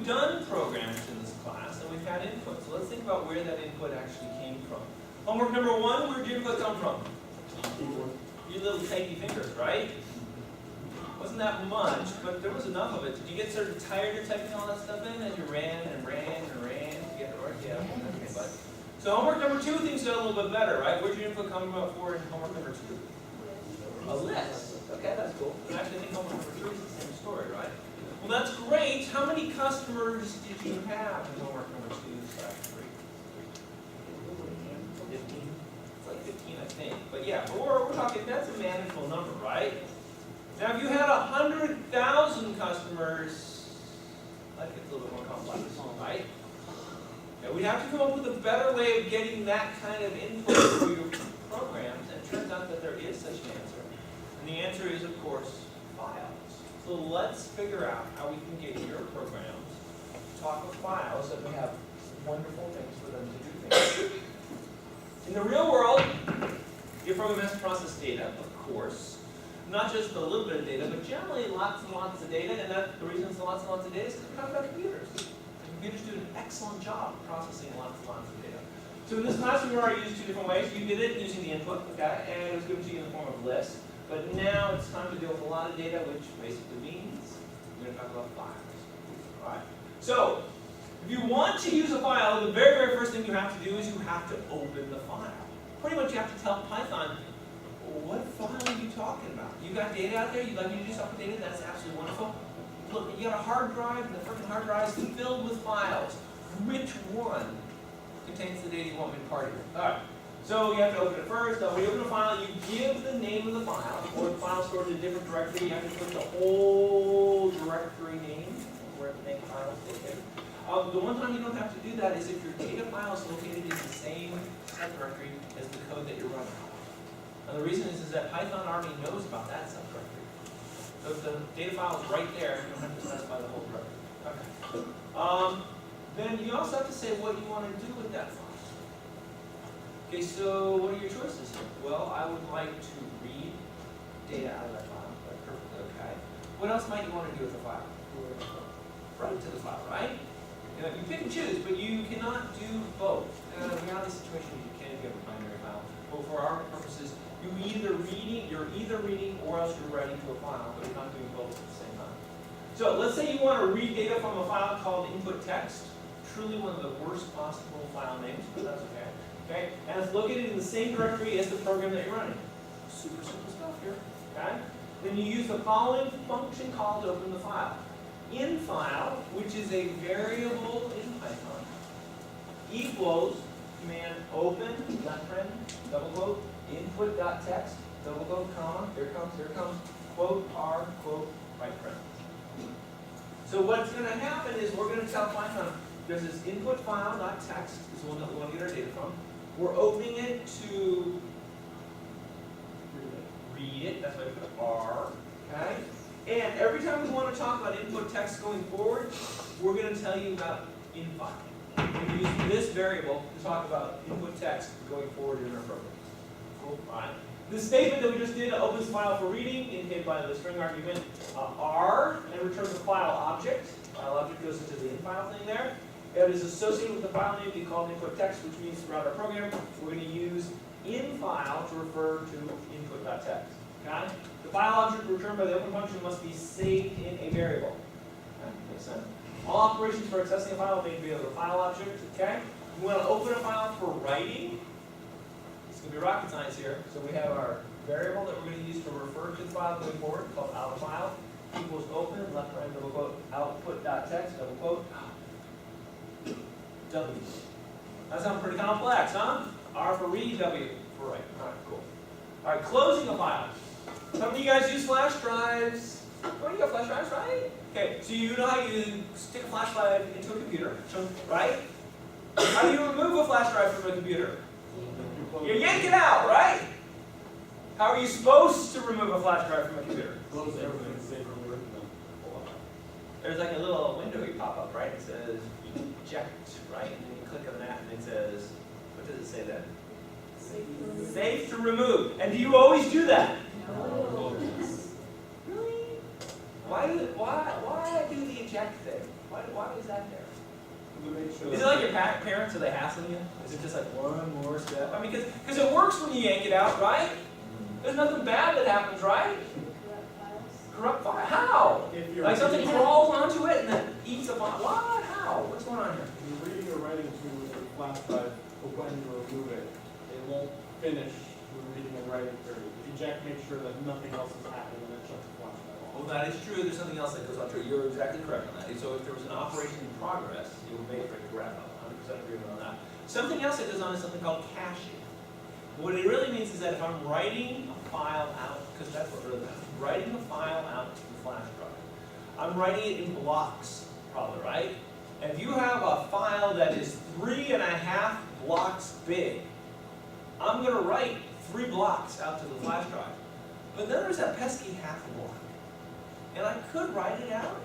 we've done programs in this class, and we've had input. So let's think about where that input actually came from. Homework number 1, where did your input come from? Your little tapey fingers, right? Wasn't that much, but there was enough of it. Did you get sort of tired of typing all that stuff in as you ran and ran and ran to get it right? Yeah. Okay, but. So homework number 2, things got a little bit better, right? Where'd your input come from for in homework number 2? A list. Okay, that's cool. And actually, I think homework number 3 is the same story, right? Well, that's great. How many customers did you have in homework number 2/3? 15? It's like 15, I think. But yeah, we're talking, that's a manageable number, right? Now, if you had 100,000 customers, that gets a little bit more complex, right? Now, we'd have to come up with a better way of getting that kind of input for your programs, and it turns out that there is such an answer. And the answer is, of course, files. So let's figure out how we can get your programs to talk with files that we have wonderful things for them to do things. In the real world, your program has to process data, of course. Not just a little bit of data, but generally lots and lots of data. And the reason it's lots and lots of data is because we're talking about computers. And computers do an excellent job of processing lots and lots of data. So in this class, we already used 2 different ways. You did it using the input, okay, and it was given to you in the form of lists. But now it's time to deal with a lot of data, which basically means we're going to talk about files. All right. So if you want to use a file, the very, very first thing you have to do is you have to open the file. Pretty much you have to tell Python, what file are you talking about? You got data out there? You'd like me to do something with data? That's absolutely wonderful. Look, you got a hard drive, and the freaking hard drive is filled with files. Which one contains the data you want me to party with? All right. So you have to open it first. Now, when you open a file, you give the name of the file, or the file stored in a different directory. You have to put the whole directory name where the name file is located. The one time you don't have to do that is if your data file is located in the same subdirectory as the code that you're running. And the reason is that Python already knows about that subdirectory. So if the data file is right there, you don't have to specify the whole directory. Okay. Then you also have to say what you want to do with that file. Okay, so what are your choices here? Well, I would like to read data out of that file. That's perfectly okay. What else might you want to do with the file? Write to the file, right? You know, you pick and choose, but you cannot do both. In a reality situation, you can't give a binary file. But for our purposes, you're either reading or else you're writing to a file, but you're not doing both at the same time. So let's say you want to read data from a file called input text. Truly one of the worst possible file names, but that's okay. Okay? And it's located in the same directory as the program that you're running. Super simple stuff here. Okay? Then you use the following function call to open the file. InFile, which is a variable in Python, equals command open, left paren, double quote, input.text, double quote, comma, here comes, quote, r, quote, right paren. So what's going to happen is we're going to tell Python, there's this input file.text, is the one that we want to get our data from. We're opening it to read it, that's why we put R, okay? And every time we want to talk about input text going forward, we're going to tell you about InFile. We're going to use this variable to talk about input text going forward in our program. Cool, all right. The statement that we just did opens the file for reading, indicated by the string argument R, and returns a file object. File object goes into the InFile thing there. It is associated with the file name being called input text, which means throughout our program, we're going to use InFile to refer to input.text. Okay? The file object returned by the open function must be saved in a variable. Okay? Makes sense? All operations for accessing a file may be able to file object. Okay? We want to open a file for writing. It's going to be rocket science here. So we have our variable that we're going to use to refer to the file going forward, called outFile, equals open, left paren, double quote, output.text, double quote, W. That sounds pretty complex, huh? R for read, W for write. All right, cool. All right, closing a file. Some of you guys use flash drives. Oh, you got flash drives, right? Okay, so you know how you stick a flash drive into a computer, right? How do you remove a flash drive from a computer? You yank it out, right? How are you supposed to remove a flash drive from a computer? Close everything, save from the original. There's like a little window you pop up, right? It says eject, right? And then you click on that and it says, what does it say then? Safe to remove. And do you always do that? No. Really? Why do the eject thing? Why is that there? To make sure Is it like your parents, are they hassling you? Is it just like one more step? I mean, because it works when you yank it out, right? There's nothing bad that happens, right? Corrupt file. How? if you're Like something reading, crawls onto it and then eats a file. What? How? What's going on here? if you're reading or writing to a flash drive, but when you remove it, it won't finish the reading and writing period. Eject, make sure that nothing else is happening, and then shut the flash drive off. Well, that is true. There's something else that goes on to it. You're exactly correct on that. So if there was an operation in progress, it would make for it to wrap up. 100% agreement on that. Something else that goes on is something called caching. What it really means is that if I'm writing a file out, because that's what really matters, writing a file out to the flash drive, I'm writing it in blocks, probably, right? And if you have a file that is 3.5 blocks big, I'm going to write 3 blocks out to the flash drive. But then there's that pesky half block. And I could write it out,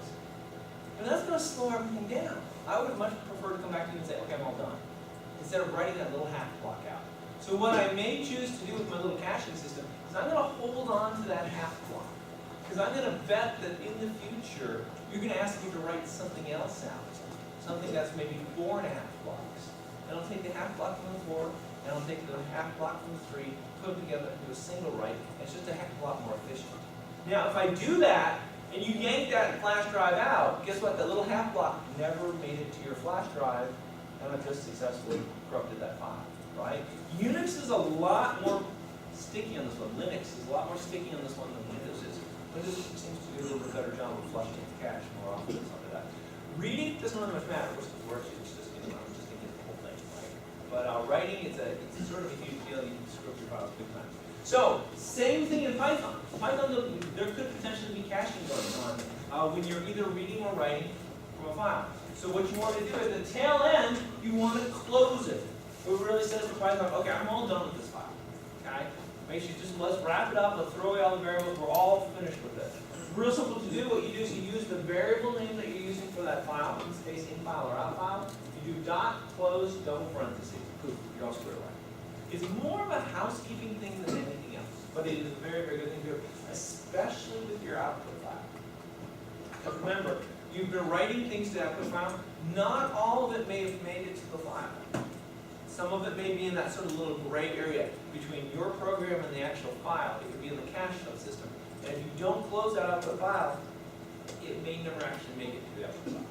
and that's going to slow everything down. I would much prefer to come back to you and say, okay, I'm all done, instead of writing that little half block out. So what I may choose to do with my little caching system is I'm going to hold on to that half block. Because I'm going to bet that in the future, you're going to ask me to write something else out. Something that's maybe 4.5 blocks. And I'll take the half block from the 4, and I'll take the half block from the 3, put them together into a single write, and it's just a heck of a lot more efficient. Now, if I do that, and you yank that flash drive out, guess what? That little half block never made it to your flash drive, and I've just successfully corrupted that file, right? Unix is a lot more sticky on this one. Linux is a lot more sticky on this one than Windows is. Windows seems to do a little bit better job of flushing its cache more often than something like that. Reading doesn't really much matter. Of course, it works. It's just, I'm just thinking the whole thing, right? But writing, it's sort of a huge deal. You can script your files big time. So, same thing in Python. Python, there could potentially be caching going on when you're either reading or writing from a file. So what you want to do at the tail end, you want to close it. So it really says to Python, okay, I'm all done with this file. Okay? Make sure let's wrap it up, let's throw away all the variables, we're all finished with it. Real simple to do. What you do is you use the variable name that you're using for that file, in this case, in file or out file. You do dot, close, double parentheses. Poof, you're all squared away. It's more of a housekeeping thing than anything else, but it is a very, very good thing to do, especially with your output file. Because remember, you've been writing things to the output file. Not all of it may have made it to the file. Some of it may be in that sort of little gray area between your program and the actual file. It could be in the cache subsystem. And if you don't close that output file, it may never actually make it to the output file.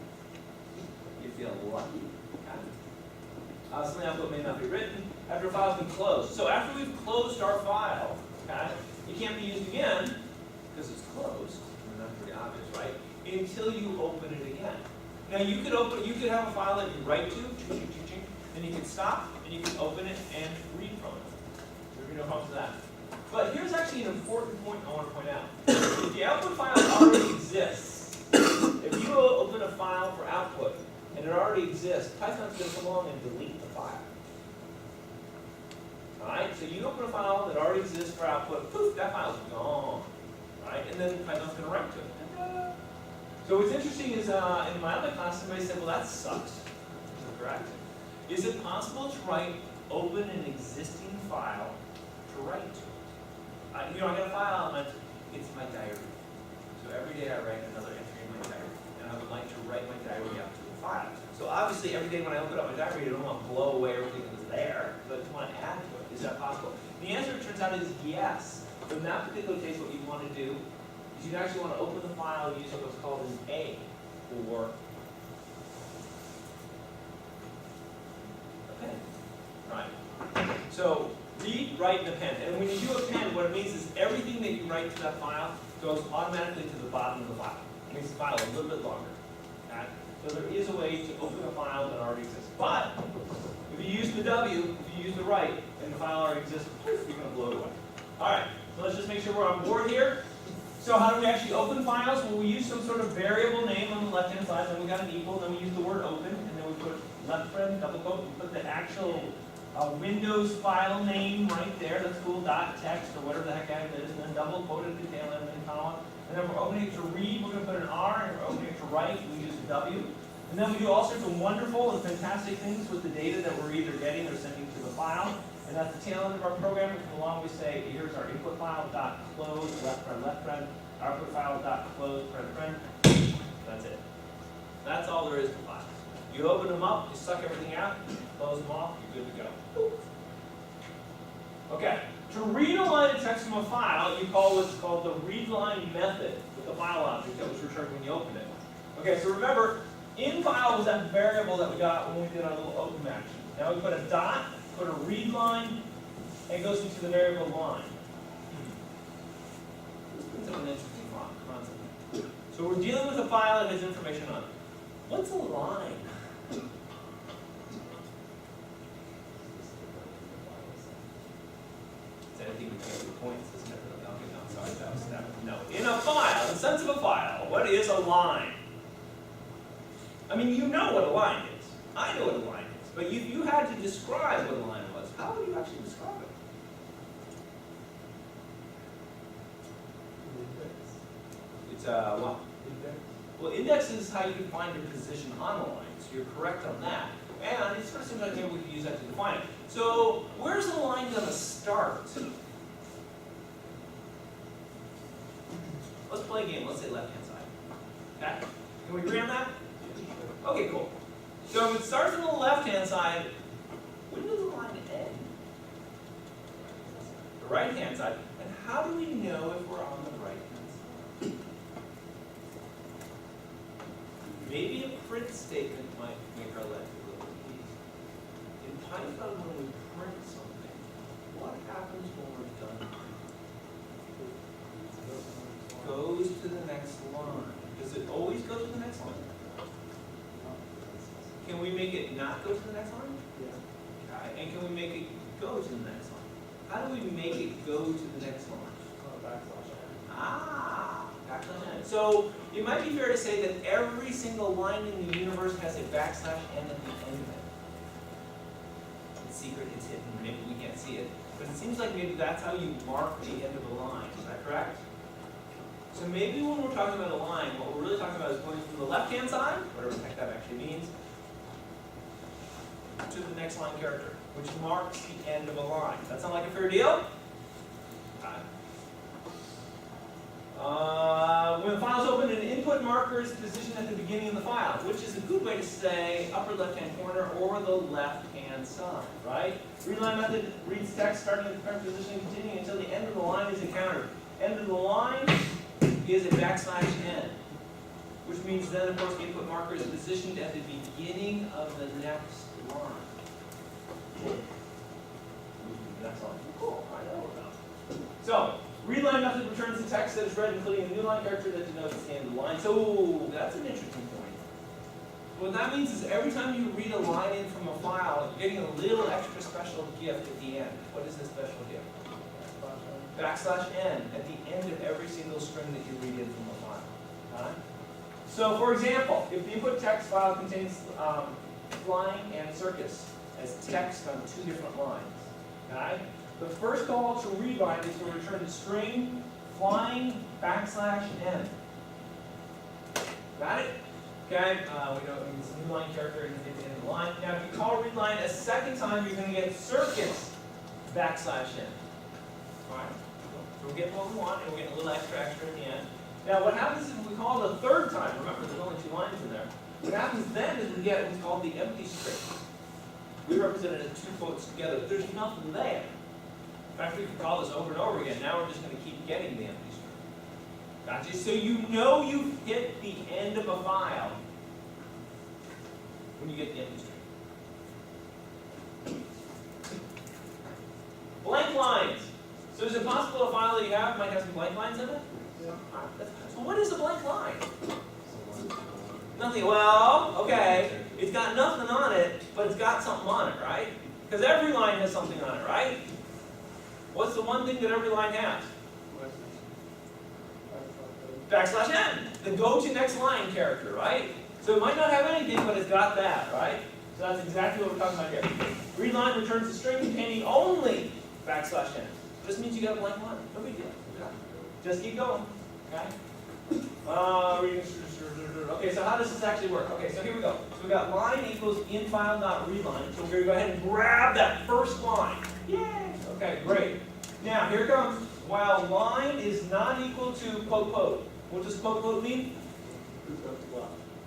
You feel lucky. Okay? Some output may not be written after a file's been closed. So after we've closed our file, okay, it can't be used again because it's closed. And that's pretty obvious, right? Until you open it again. Now you could have a file that you write to, then you can stop, and you can open it and read from it. There'll be no problem with that. But here's actually an important point I want to point out. If the output file already exists, if you open a file for output, and it already exists, Python's going to come along and delete the file. Alright, so you open a file that already exists for output, poof, that file's gone. Right? And then Python's going to write to it. So what's interesting is in my other class, somebody said, well, that sucks. So correct. Is it possible to open an existing file to write to it? I got a file, and it's my diary. So every day I write another entry in my diary, and I would like to write my diary out to a file. So obviously, every day when I open up my diary, I don't want to blow away everything that was there, but I want to add to it. Is that possible? The answer, it turns out, is yes. So in that particular case, what you want to do is you actually want to open the file using what's called an A, or a pen. Right. So read, write, and append. And when you do append, what it means is everything that you write to that file goes automatically to the bottom of the file. It makes the file a little bit longer. Okay? So there is a way to open a file that already exists. But if you use the W, if you use the write, and the file already exists, you're going to blow it away. All right. So let's just make sure we're on board here. So how do we actually open files? Well, we use some sort of variable name on the left-hand side, then we got an equal, then we use the word open, and then we put left friend, double quote, we put the actual Windows file name right there, that's cool, dot text, or whatever the heck that is, and then double quoted at the tail end, and then comma. And then we're opening it to read, we're going to put an R, and we're opening it to write, we use a W. And then we do all sorts of wonderful and fantastic things with the data that we're either getting or sending to the file. And at the tail end of our program, we come along, we say, here's our input file, dot close, left friend, our output file, dot close, friend. That's it. That's all there is to files. You open them up, you suck everything out, close them off, you're good to go. Okay, to read a line of text from a file, you call what's called the read line method with the file object that was returned when you opened it. Okay, so remember, in file was that variable that we got when we did our little open action. Now we put a dot, put a read line, and it goes into the variable line. It's an interesting concept. So we're dealing with a file that has information on it. What's a line? It's anything between 2 points, isn't it? Okay, no, sorry, that was that. No. In a file, in the sense of a file, what is a line? I mean, you know what a line is. I know what a line is. But if you had to describe what a line was, how would you actually describe it? It's what? Well, index is how you can find your position on the line. So you're correct on that. And it sort of seems like maybe we could use that to define it. So where's the line going to start? Let's play a game. Let's say left-hand side. Okay? Can we agree on that? Okay, cool. So if it starts on the left-hand side, when does the line end? The right-hand side. And how do we know if we're on the right-hand side? Maybe a print statement might make our life a little easier. In Python, when we print something, what happens when we're done? Goes to the next line. Does it always go to the next line? Can we make it not go to the next line? Yeah. Okay. And can we make it go to the next line? How do we make it go to the next line? Backslash n. Ah, backslash n. So it might be fair to say that every single line in the universe has a backslash n at the end of it. It's secret, it's hidden, maybe we can't see it. But it seems like maybe that's how you mark the end of a line. Is that correct? So maybe when we're talking about a line, what we're really talking about is going from the left-hand side, whatever the heck that actually means, to the next line character, which marks the end of a line. That sound like a fair deal? When the file is opened, an input marker is positioned at the beginning of the file, which is a good way to say upper left-hand corner or the left-hand side, right? Read line method reads text starting at the current position and continuing until the end of the line is encountered. End of the line is a backslash n, which means then, of course, the input marker is positioned at the beginning of the next line. Cool. Next line. Cool. I know about it. So, read line method returns the text that is read, including a new line character that denotes the end of the line. So, that's an interesting point. What that means is every time you read a line in from a file, you're getting a little extra special gift at the end. What is this special gift? Backslash n at the end of every single string that you read in from a file. So, for example, if the input text file contains flying and circus as text on 2 different lines, the first call to read line is to return the string flying backslash n. Got it? Okay, we know it's a new line character at the end of the line. Now, if you call read line a second time, you're going to get circus backslash n. Alright, so we're getting what we want, and we're getting a little extra at the end. Now, what happens if we call it a third time? Remember, there's only 2 lines in there. What happens then is we get what's called the empty string. We represent it as 2 quotes together, but there's nothing there. In fact, we can call this over and over again. Now we're just going to keep getting the empty string. Gotcha? So you know you've hit the end of a file when you get the empty string. Blank lines. So is it possible a file that you have might have some blank lines in it? Yeah. So what is a blank line? Nothing. Well, okay. It's got nothing on it, but it's got something on it, right? Because every line has something on it, right? What's the one thing that every line has? Backslash n, the go to next line character, right? So it might not have anything, but it's got that, right? So that's exactly what we're talking about here. Read line returns a string containing only backslash n. Just means you got a blank line. No big deal. Just keep going. Okay? Okay, so how does this actually work? Okay, so here we go. So we got line equals infile.readline. So we're going to go ahead and grab that first line. Yay! Okay, great. Now, here it comes. While line is not equal to quote quote. What does quote quote mean?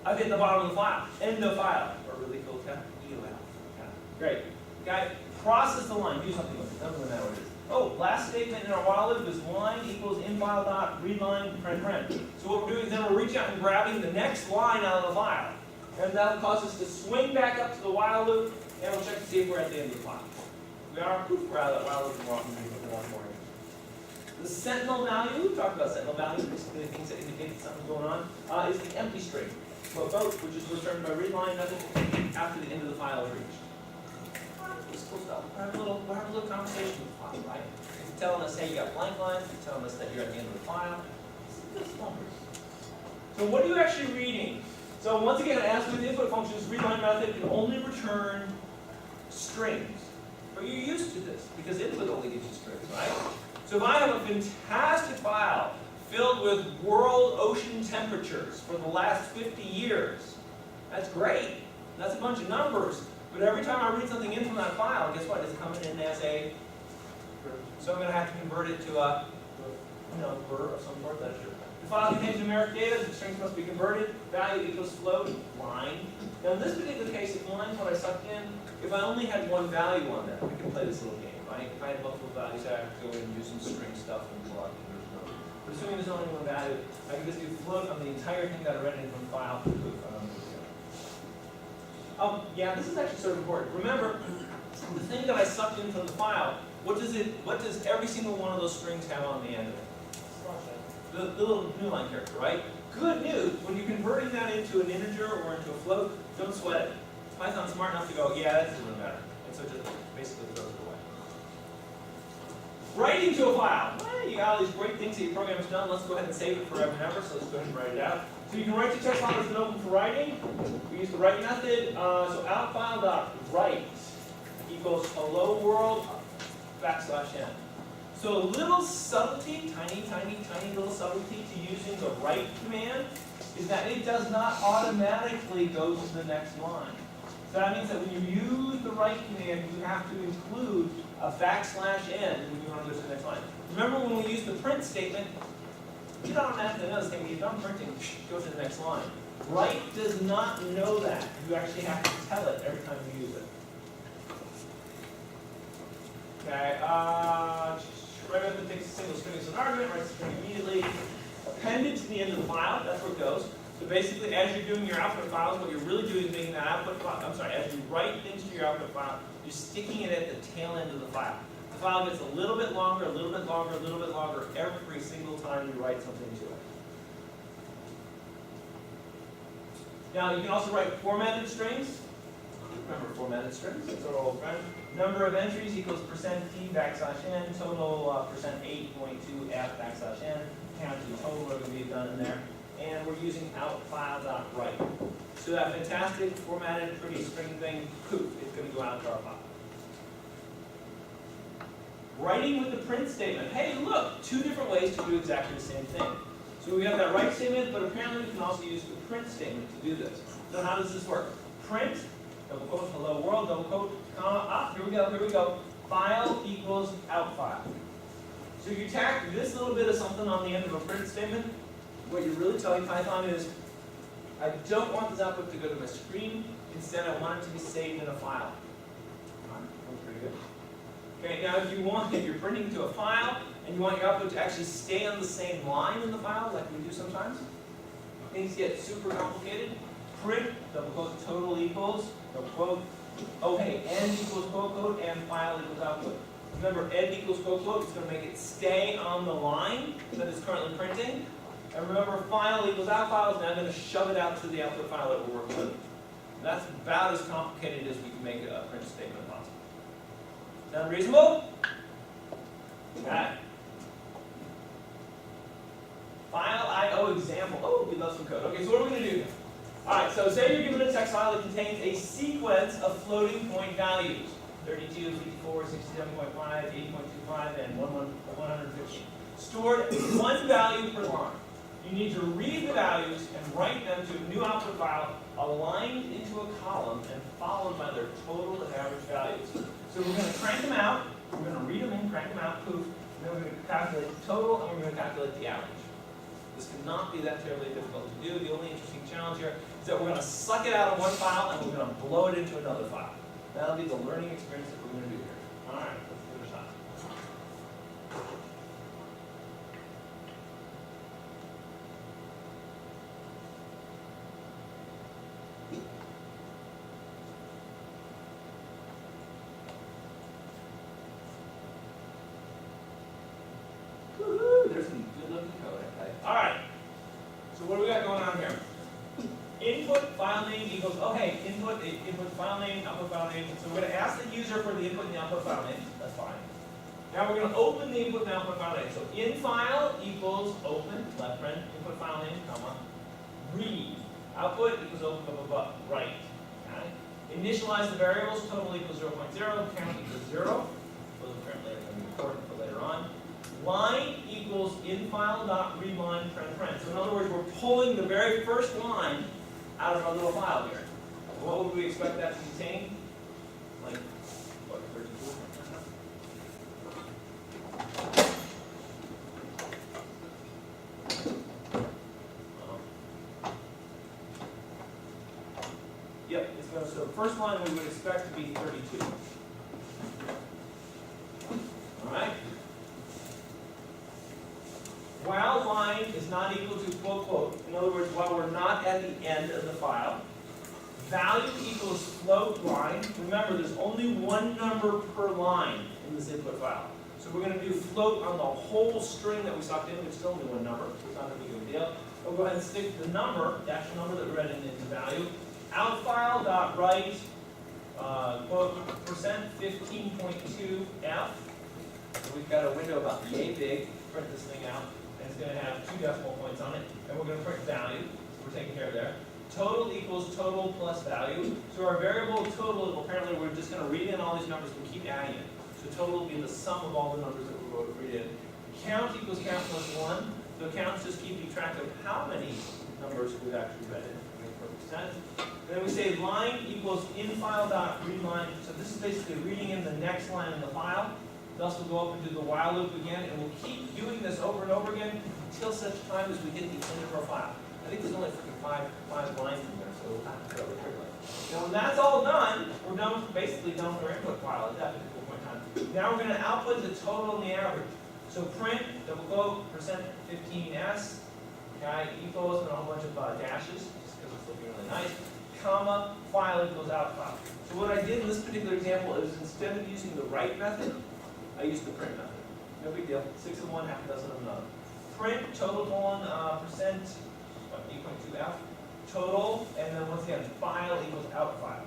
I've hit the bottom of the file. End of file. Or really cool tech. EOF. Yeah. Great. Okay. Process the line. Do something with it. Doesn't matter what it is. Oh, last statement in our while loop is line equals in file dot read line print print. So what we're doing is then we're reaching out and grabbing the next line out of the file. And that'll cause us to swing back up to the while loop, and we'll check to see if we're at the end of the file. We are, poof, we're out of that while loop, and we're off and moving on more. The sentinel value, we talked about sentinel value, basically things that indicate that something's going on, is the empty string. So both, which is returned by read line method after the end of the file is reached. This cool stuff. We'll have a little conversation with the file, right? It's telling us, hey, you got blank lines. It's telling us that you're at the end of the file. It's numbers. So what are you actually reading? So once again, as with input functions, read line method can only return strings. But you're used to this because input only gives you strings, right? So if I have a fantastic file filled with world ocean temperatures for the last 50 years, that's great. That's a bunch of numbers. But every time I read something in from that file, guess what? It's coming in as a, so I'm going to have to convert it to a, ver of some sort. That's true. The file contains numeric data. The strings must be converted. Value equals float line. Now in this particular case, if line is what I sucked in, if I only had one value on that, we can play this little game, right? If I had multiple values, I have to go in and do some string stuff and plug. But assuming there's only one value, I can just do float on the entire thing that I read in from the file. Yeah, this is actually sort of important. Remember, the thing that I sucked in from the file, what does every single one of those strings have on the end of it? The little new line character, right? Good news, when you're converting that into an integer or into a float, don't sweat it. Python's smart enough to go, yeah, that's doing better. And so just basically throws it away. Writing to a file. Well, you got all these great things that your program has done. Let's go ahead and save it forever and ever. So let's go ahead and write it out. So you can write to text file that's been open for writing. We use the write method. So outfile.write equals hello world \n. So a little subtlety, tiny little subtlety to using the write command is that it does not automatically go to the next line. So that means that when you use the write command, you have to include a \n when you want to go to the next line. Remember when we used the print statement, you don't automatically know this thing. When you're done printing, go to the next line. Write does not know that. You actually have to tell it every time you use it. Okay, write method takes a single string as an argument, writes the string immediately. Appended to the end of the file, that's where it goes. So basically, as you're doing your output files, what you're really doing is making that output file, as you write things to your output file, you're sticking it at the tail end of the file. The file gets a little bit longer, a little bit longer, a little bit longer every single time you write something to it. Now, you can also write formatted strings. Remember formatted strings, that's our old friend. Number of entries equals %t\n, total %8.2f\n, count the total we're going to be done in there. And we're using outfile.write. So that fantastic formatted pretty string thing, poof, it's going to go out to our file. Writing with the print statement. Hey, look, two different ways to do exactly the same thing. So we have that write statement, but apparently we can also use the print statement to do this. So how does this work? Print, double quote, hello world, double quote, comma, here we go, file equals outfile. So you tack this little bit of something on the end of a print statement. What you're really telling Python is, I don't want this output to go to my screen. Instead, I want it to be saved in a file. That's pretty good. Okay, now if you're printing to a file and you want your output to actually stay on the same line in the file, like we do sometimes, things get super complicated. Print, double quote, total equals, double quote, oh hey, end equals quote quote, and file equals output. Remember, end equals quote quote, it's going to make it stay on the line that it's currently printing. And remember, file equals outfile is now going to shove it out to the output file that we're working with. That's about as complicated as we can make a print statement possible. Sound reasonable? Okay. File IO example. Oh, we love some code. Okay, so what are we going to do now? All right, so say you're given a text file that contains a sequence of floating point values. 32, 54, 67.5, 80.25, and 115. Stored one value per line. You need to read the values and write them to a new output file aligned into a column and followed by their total and average values. So we're going to crank them out, we're going to read them in, crank them out, poof, and then we're going to calculate the total and we're going to calculate the average. This cannot be that terribly difficult to do. The only interesting challenge here is that we're going to suck it out of one file and we're going to blow it into another file. That'll be the learning experience that we're going to do here. All right, let's give it a shot. Woohoo! There's some good looking code, okay? All right. So what do we got going on here? Input file name equals, okay, input file name, output file name. So we're going to ask the user for the input and the output file name. That's fine. Now we're going to open the input and output file name. So in file equals open, left paren, input file name, comma, read. Output equals open, blah, blah, blah, right. Okay? Initialize the variables, total equals 0.0, count equals 0. Those apparently are going to be important for later on. Line equals infile.readline paren. So in other words, we're pulling the very first line out of our little file here. What would we expect that to contain? Like, what, 34? Yep, it's going to, so the first line we would expect to be 32. All right? While line is not equal to quote, quote, in other words, while we're not at the end of the file, value equals float line. Remember, there's only one number per line in this input file. So we're going to do float on the whole string that we sucked in, which is only one number. It's not going to be a big deal. We'll go ahead and stick the number, the actual number that we read into value. Outfile.write, quote, %15.2f. So we've got a window about yay big. Print this thing out. And it's going to have 2 decimal points on it, and we're going to print value, so we're taking care of there. Total equals total plus value. So our variable total, apparently we're just going to read in all these numbers and keep adding it. So total will be the sum of all the numbers that we're going to read in. Count equals count plus 1. So count's just keeping track of how many numbers we've actually read in. Makes perfect sense. And then we say line equals infile.readline. So this is basically reading in the next line in the file. Thus we'll go up and do the while loop again, and we'll keep doing this over and over again until such time as we hit the end of our file. I think there's only freaking five lines in there, so we'll have to go really quickly. Now when that's all done, we're done, basically done with our input file at that particular point in time. Now we're going to output the total and the average. So print, double quote, %15s, okay, equals, and a whole bunch of dashes, just because it's looking really nice, comma, file equals out file. So what I did in this particular example is instead of using the write method, I used the print method. No big deal. 6 of one, half a dozen of another. Print total colon percent, what, 8.2f. Total, and then once again, file equals out file.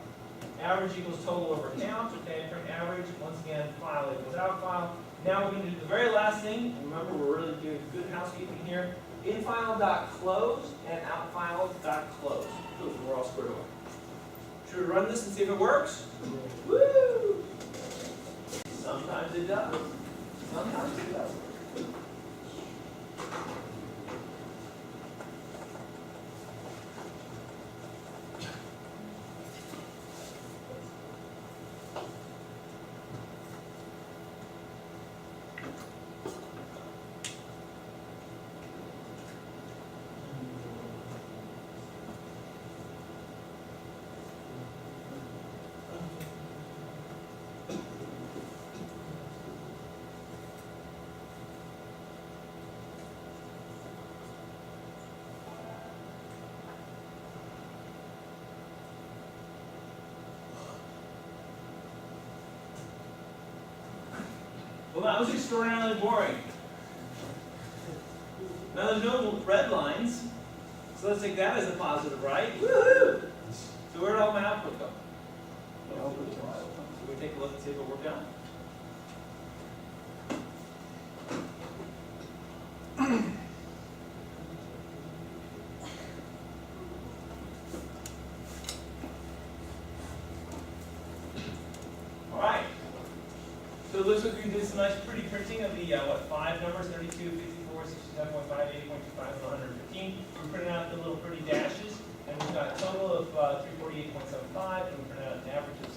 Average equals total over count. Okay, print average. Once again, file equals out file. Now we're going to do the very last thing. Remember, we're really doing good housekeeping here. Infile.close and outfile.close. Good, we're all squared away. Should we run this and see if it works? Woo! Sometimes it does. Sometimes it doesn't. Well, that was extraordinarily boring. Now there's no red lines, so let's take that as a positive, right? Woohoo! So where did all my output go? So we take a look and see if it worked out. So it looks like we did some nice pretty printing of the, 5 numbers, 32, 54, 67.5, 80.25, and 115. We printed out the little pretty dashes, and we've got a total of 348.75, and we printed out an average of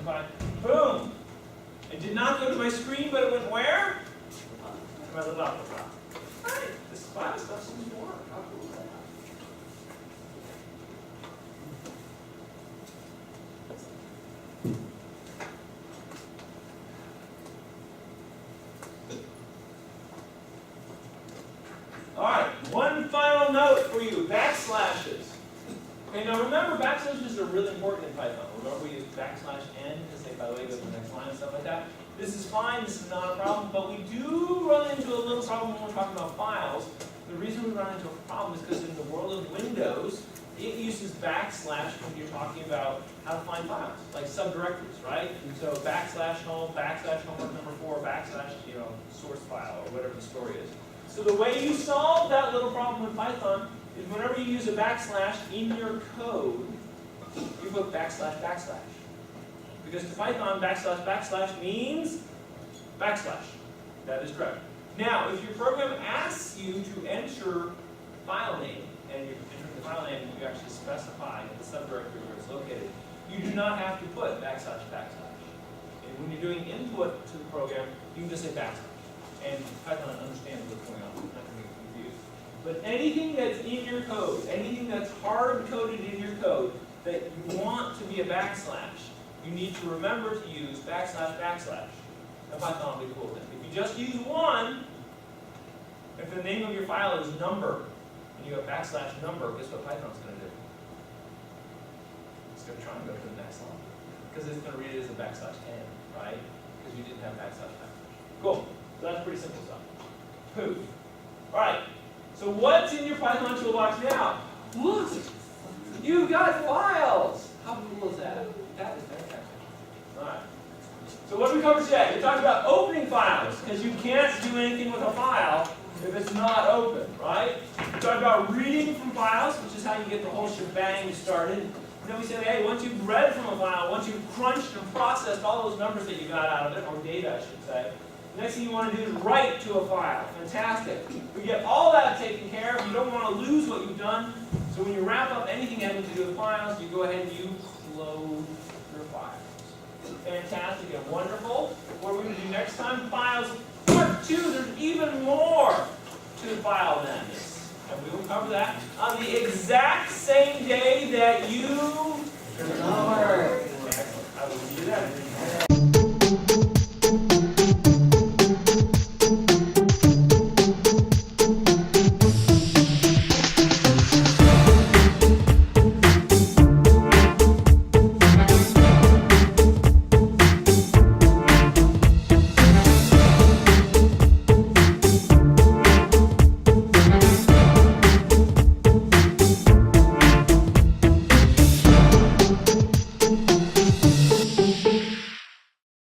6.75. Boom! It did not go to my screen, but it went where? To my little output file. All right, this file stuff seems to really important in Python. Remember we use \n to say, by the way, go to the next line and stuff like that. This is fine, this is not a problem, but we do run into a little problem when we're talking about files. The reason we run into a problem is because in the world of Windows, it uses backslash when you're talking about how to find files, like subdirectories, right? And so \home, \homework number 4, source file, or whatever the story is. So the way you solve that little problem in Python is whenever you use a backslash in your code, you put \\. Because to Python, \\/ means backslash. That is correct. Now, if your program asks you to enter file name, and you're entering the file name, you actually specify the subdirectory where it's located, you do not have to put \\. And when you're doing input to the program, you can just say backslash. And Python understands what's going on. It's not going to get confused. But anything that's in your code, anything that's hard-coded in your code that you want to be a backslash, you need to remember to use \\. And Python will be cool with it. If you just use one, if the name of your file is number, and you have \number, guess what Python's going to do? It's going to try and go to the next line. Because it's going to read it as a \n, right? Because you didn't have \. Cool. So that's pretty simple stuff. Poof. All right. So what's in your Python toolbox now? Look, you've got files. How cool is that? That is fantastic. All right. So what did we cover today? We talked about opening files, because you can't do anything with a file if it's not open, right? We talked about reading from files, which is how you get the whole shebang started. And then we said, hey, once you've read from a file, once you've crunched and processed all those numbers that you got out of it, or data, I should say, the next thing you want to do is write to a file. Fantastic. We get all that taken care of. You don't want to lose what you've done. So when you wrap up anything having to do with files, you go ahead and you close your files. Fantastic and wonderful. What are we going to do next time? Files part 2. There's even more to the file madness. And we will cover that on the exact same day that you